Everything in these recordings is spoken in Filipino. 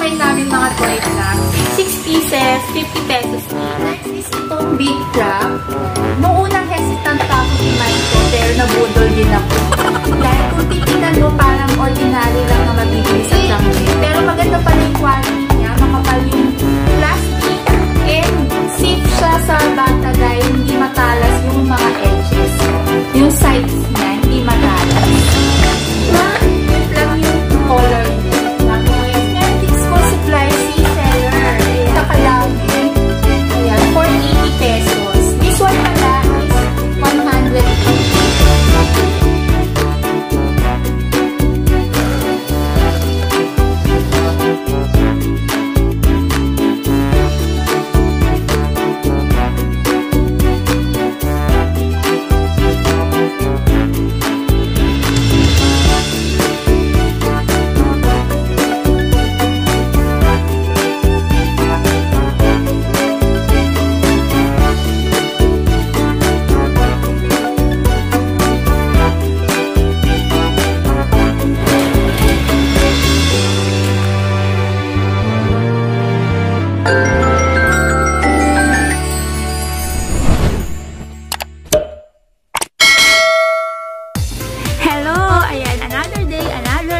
rin namin mga toys lang. 6 pieces, 50 pesos each. Next is itong big crab. Noong unang hesitant pa ako kumain ko, pero nabudol din ako. Dahil kung titignan mo, parang ordinary lang na mabibili sa Shopee. Pero maganda pala yung quality niya, makapal yung plastic, and safe siya sa bata dahil hindi matalas yung mga edges. Yung sides niya, hindi matalas. Lang yung color niya. Meron din school supply seller. Nakalagi. Ayan, for 80 pesos. This one pala is 150.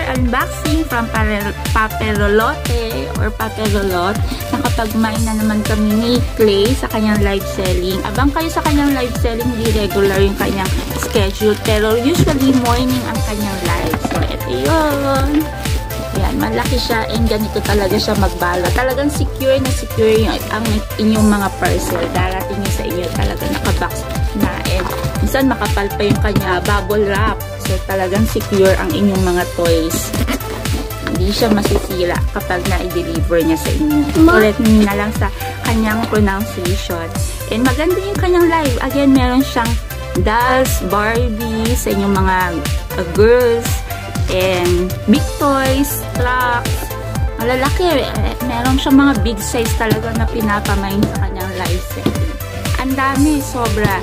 Unboxing from Peperolotte or Peperolotte. Nakapag-mine na naman kami ni Clay sa kanyang live selling. Abang kayo sa kanyang live selling, hindi regular yung kanyang schedule. Pero usually morning ang kanyang live. So, ito yun. Ayan, malaki siya and ganito talaga siya magbala. Talagang secure na secure yung, ang inyong mga parcel. Darating yun sa inyo talaga nakabox na. And minsan makapal pa yung kanya bubble wrap. So, talagang secure ang inyong mga toys. Hindi siya masisira kapag na-deliver niya sa inyo. Ulit na lang sa kanyang pronunciation. And maganda yung kanyang live. Again, meron siyang dolls, Barbie, sa inyong mga girls, and big toys, trucks, malalaki. Meron siyang mga big size talaga na pinapamain sa kanyang live setting. Ang dami, sobra.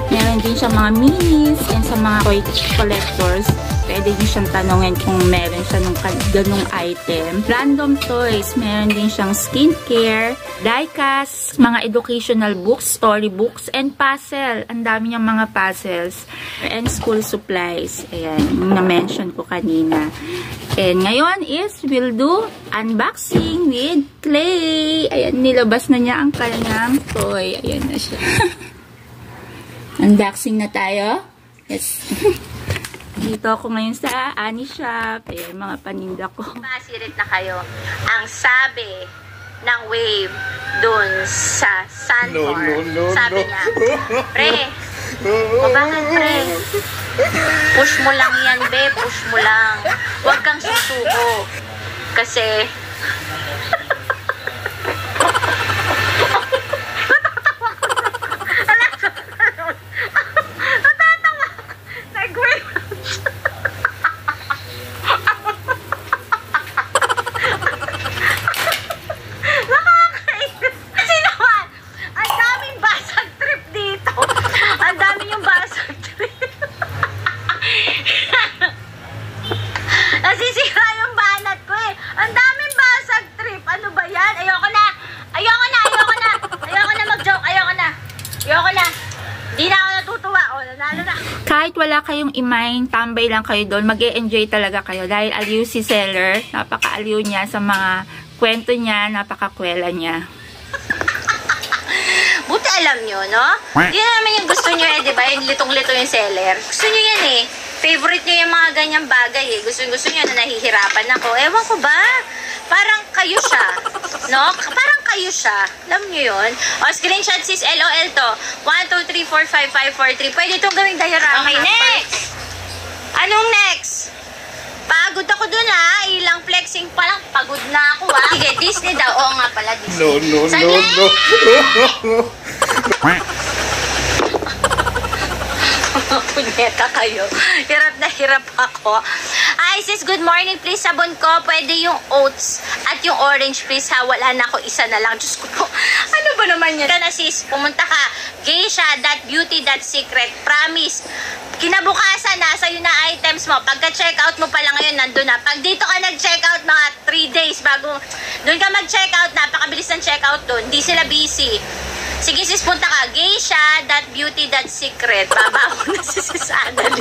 Meron din siya mga minis and sa mga toy collectors. Pwede din siyang tanongin kung meron siya ng ganung item. Random toys. Meron din siyang skincare, diecast, mga educational books, storybooks, and puzzle. Ang dami niyang mga puzzles. And school supplies. Ayan, yung na-mention ko kanina. And ngayon is, we'll do unboxing with Clay. Ayan, nilabas na niya ang kanyang toy. Ayan na siya. Unboxing na tayo. Yes. Dito ako ngayon sa Ani Shop. Ayan, mga paninda ko. Masirit na kayo. Ang sabi ng Wave dun sa Sunfarm. Sabi niya, pre, o bakit pre? Push mo lang yan, be. Push mo lang. Huwag kang susuko. Kasi, nasisira yung banat ko eh. Ang daming basag trip. Ano ba yan? Ayoko na. Ayoko na. Ayoko na. Ayoko na mag-joke. Ayoko na. Ayoko na. Di na ako natutuwa. O, nanalo na. Kahit wala kayong imain, tambay lang kayo doon. Mag-e-enjoy talaga kayo. Dahil aliw si seller. Napaka-aliw niya sa mga kwento niya. Napaka-kwela niya. Buti alam nyo, no? Hindi naman yung gusto nyo eh, di ba? Yung litong-lito yung seller. Gusto nyo yan eh. Favorite nyo yung mga ganyang bagay eh. Gusto nyo na nahihirapan ako. Ewan ko ba? Parang kayo siya. No? Parang kayo siya. Alam nyo yun? O, screenshot sis LOL to. 1, 2, 3, 4, 5, 5, 4, 3. Pwede itong gawing diorama. Okay, next! Anong next? Pagod ako dun ha. Ilang flexing pa lang. Pagod na ako ha. Sige, Disney daw. Oo nga pala, Disney. No. Punyeta kayo. Hirap na hirap ako. Hi sis, good morning. Please sabon ko. Pwede yung oats at yung orange please ha. Wala na ako, isa na lang. Diyos ko po. Ano ba naman yan? Kana sis, pumunta ka. Geisha.beauty.secret. Promise. Kinabukasan nasa yun na items mo. Pagka-checkout mo pala ngayon, nandun na. Pag dito ka nag-checkout mga 3 days bago, doon ka mag-checkout, napakabilis ng checkout doon. Hindi sila busy. Sige sis, punta ka. Geisha.beauty.secret. Baba mo na sis Adali.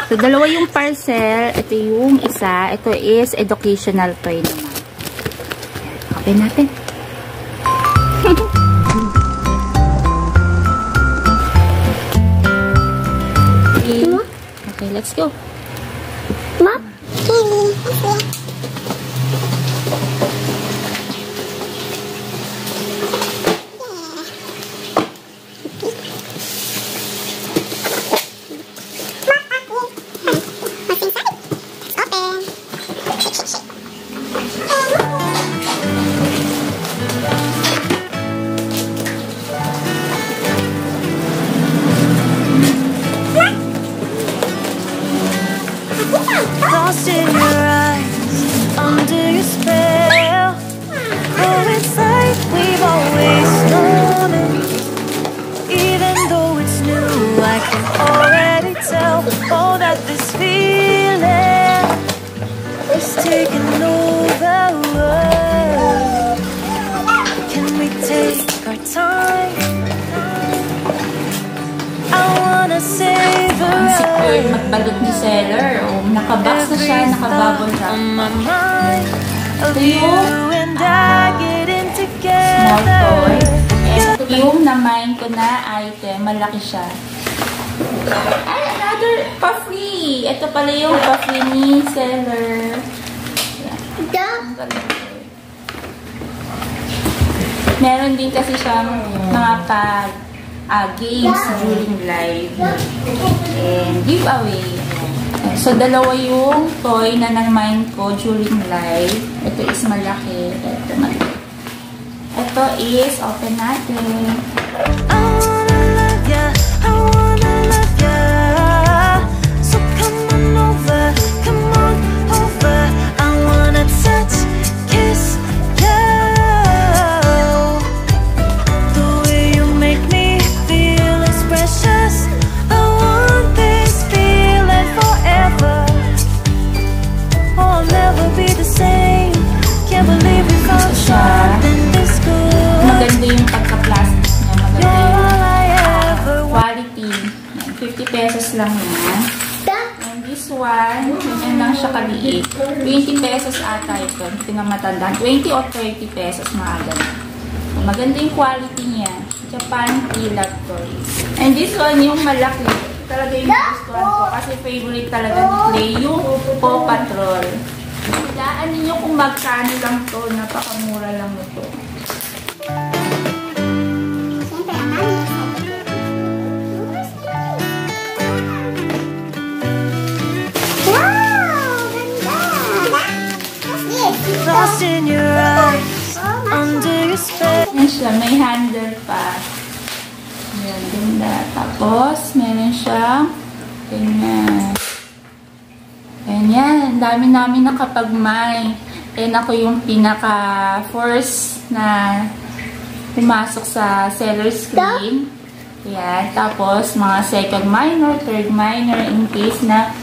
So, dalawa yung parcel. Ito yung isa. Ito is educational toy naman. Open natin. Okay, let's go. Mom? Lost in your eyes, under your spell. Oh, it's like we've always known it. Even though it's new, I can already tell. Oh, that this feeling is taking over. Can we take our time? I wanna savor Ang secure magbalot ni seller. O, nakabox na siya, nakabubble wrap. Ito yung small toy. Ito yung na-mine ko na item. Malaki siya. Ay, another pa-free. Ito pala yung pa-free ni seller. Meron din kasi siyang mga games during live and giveaway. So, dalawa yung toy na nang-mine ko during live. Ito is malaki. Ito malaki. Ito is open natin. I wanna love ya, I wanna love ya. So come on over, come on over. I wanna touch, kiss you. The way you make me feel is precious. I want this feeling forever. Oh, I'll never be the same. Can't believe we found something this good. Maganda yung pagka-plastic niya. Maganda yung quality. 50 pesos lang yan. And this one, ganyan lang siya kaliit. 20 pesos ata ito. Hindi nga matandaan. 20 or 30 pesos mga ganun. So, maganda yung quality niya. Japan PRELOVED toys. And this one, yung malaki. Talaga yung gustuhan ko. Kasi favorite talaga ni Clay, yung Paw Patrol. Hilaan ninyo kung magkano lang to. Napakamura lang ito. Lost in your eyes, under your spell. Ayan siya, may handle pa. Ayan, ganda. Tapos, meron siyang ganyan. Ganyan, dami namin nakapag-mine. And ako yung pinaka-first na pumasok sa seller screen. Ayan, tapos mga second minor, third minor in case na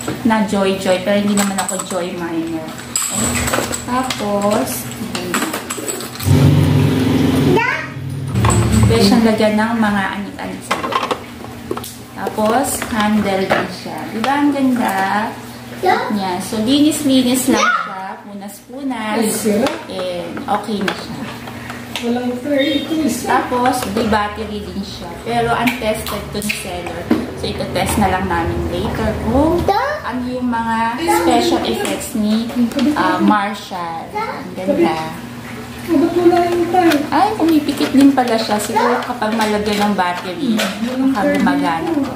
joy-joy. Pero hindi naman ako joy minor. Tapos, pwede siyang lagyan ng mga anit-anit sa loob. Tapos, handle din siya. Diba ang ganda? Yan. So, linis-linis lang siya. Punas-punas. And, okay na siya. Tapos, di battery din siya. Pero, untested to ni seller. So, ito test na lang namin later kung ano yung mga special effects ni Marshall. Ang ganda. Ay, pumipikit din pala siya. Siguro kapag malagyan ng battery, baka gumagana ko.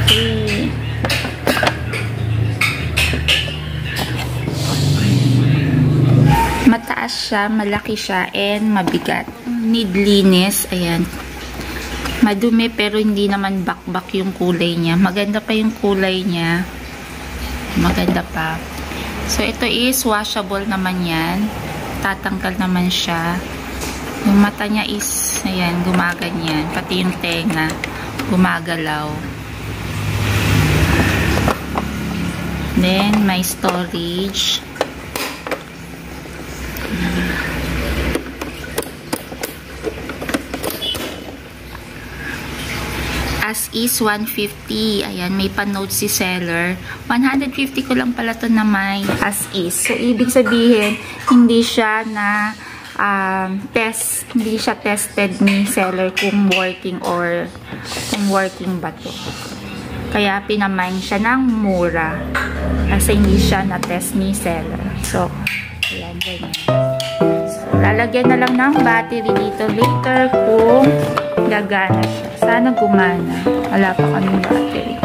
Okay. Mataas siya, malaki siya, and mabigat. Need linis. Ayan. Madumi pero hindi naman bakbak yung kulay niya. Maganda pa yung kulay niya. Maganda pa. So, ito is washable naman yan. Tatanggal naman siya. Yung mata niya is, ayan, gumaganyan. Pati yung tenga, gumagalaw. Then, may storage. As is, 150. Ayan, may pa-note si seller. 150 ko lang pala to na may as is. So, ibig sabihin, hindi siya na hindi siya tested ni seller kung working or kung working ba to. Kaya, pinamine siya ng mura. Kasi hindi siya na-test ni seller. So, ayan, ganyan. So, lalagyan na lang ng battery dito later kung gagana siya. Sana gumana. Wala pa kaming battery.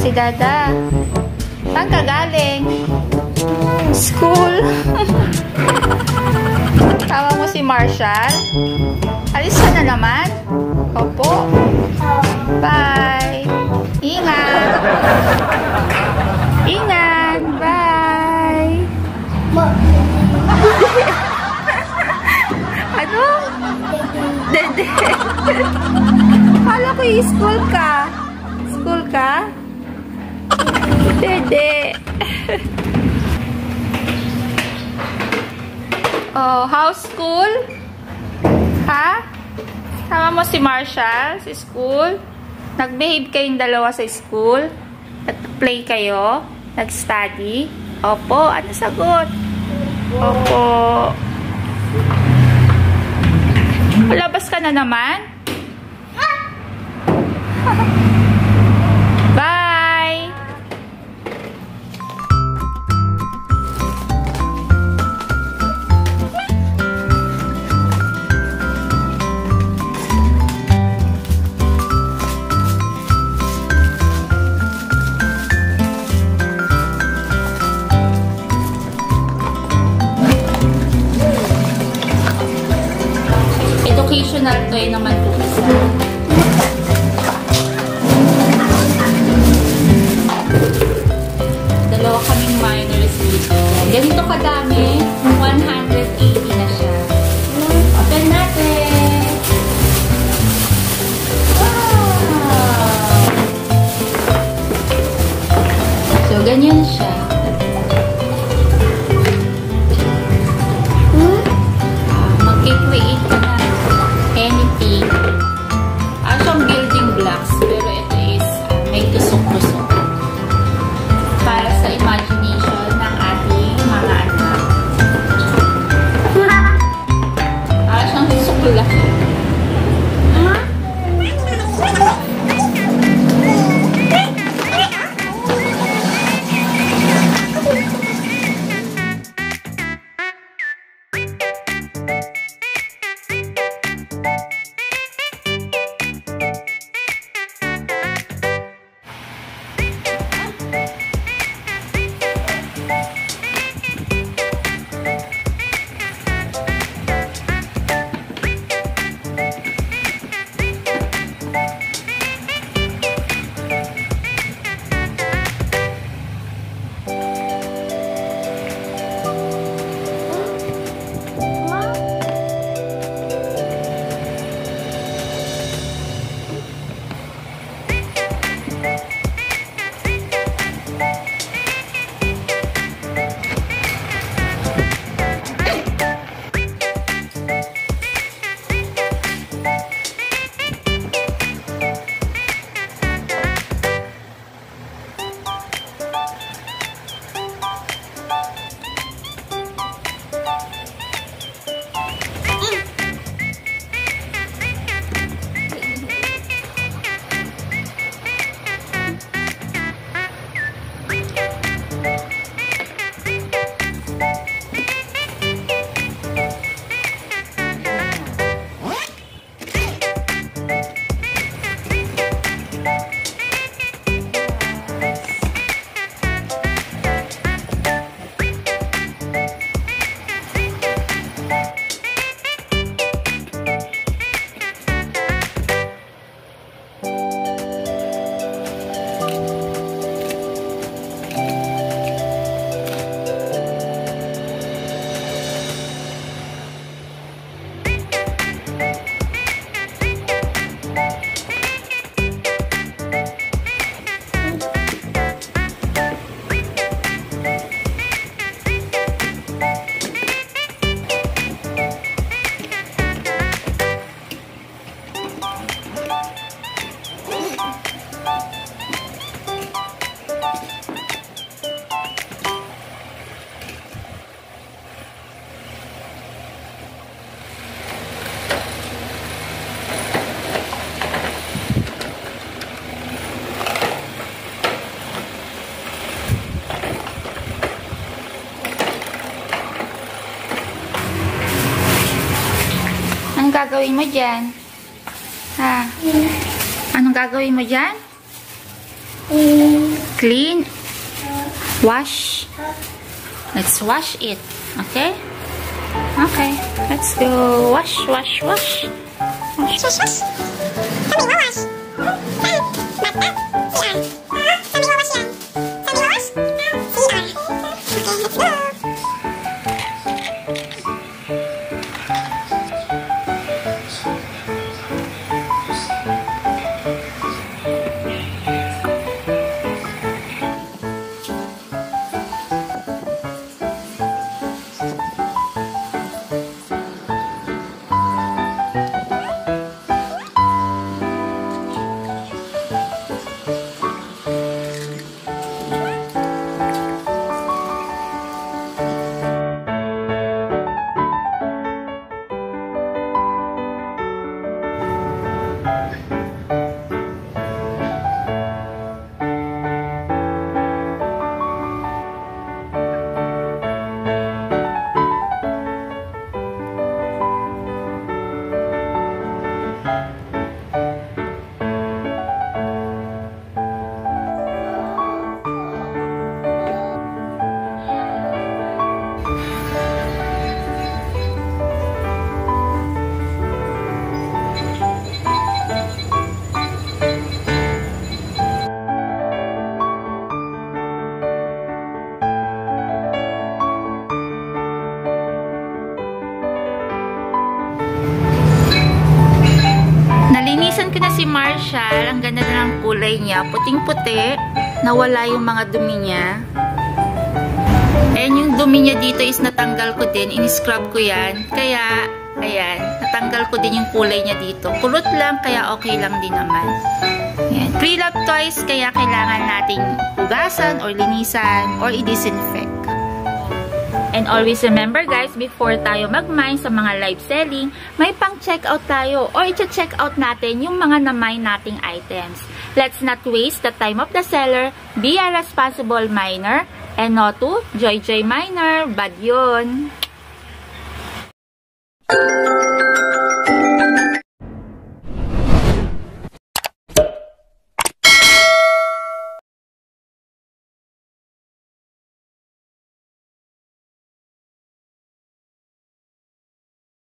Si Dada. Saan ka galing? School. Tawa mo si Marshall. Alis ka na naman? Opo. Bye. Ingat. Ingat. Bye. Ano? Dede. Kala ko i-school ka. School ka? Dede. Oh, house school? Ha? Sama mo si Marshall sa school? Nag-behave kayong dalawa sa school? Nag-play kayo? Nag-study? Opo. Ano sagot? Opo. Palabas ka na naman? Bye! Educational toy naman po gagawin mo dyan? Ha? Anong gagawin mo dyan? Clean. Wash. Let's wash it. Okay? Okay. Let's go. Wash, wash, wash. Wash, wash, wash. Kami wash. Nalinisan ko na si Marshall. Ang ganda na ng kulay niya. Puting-puti. Nawala yung mga dumi niya. And yung dumi niya dito is natanggal ko din. In-scrub ko yan. Kaya, ayan. Natanggal ko din yung kulay niya dito. Kulot lang, kaya okay lang din naman. Ayan. Pre-loved toys, kaya kailangan nating hugasan or linisan or i-disinfect. And always remember guys, before tayo mag-mine sa mga live selling, may pang-checkout tayo or i-check-out natin yung mga na-mine nating items. Let's not waste the time of the seller, be a responsible miner, and not to joy-joy miner. Bad yun.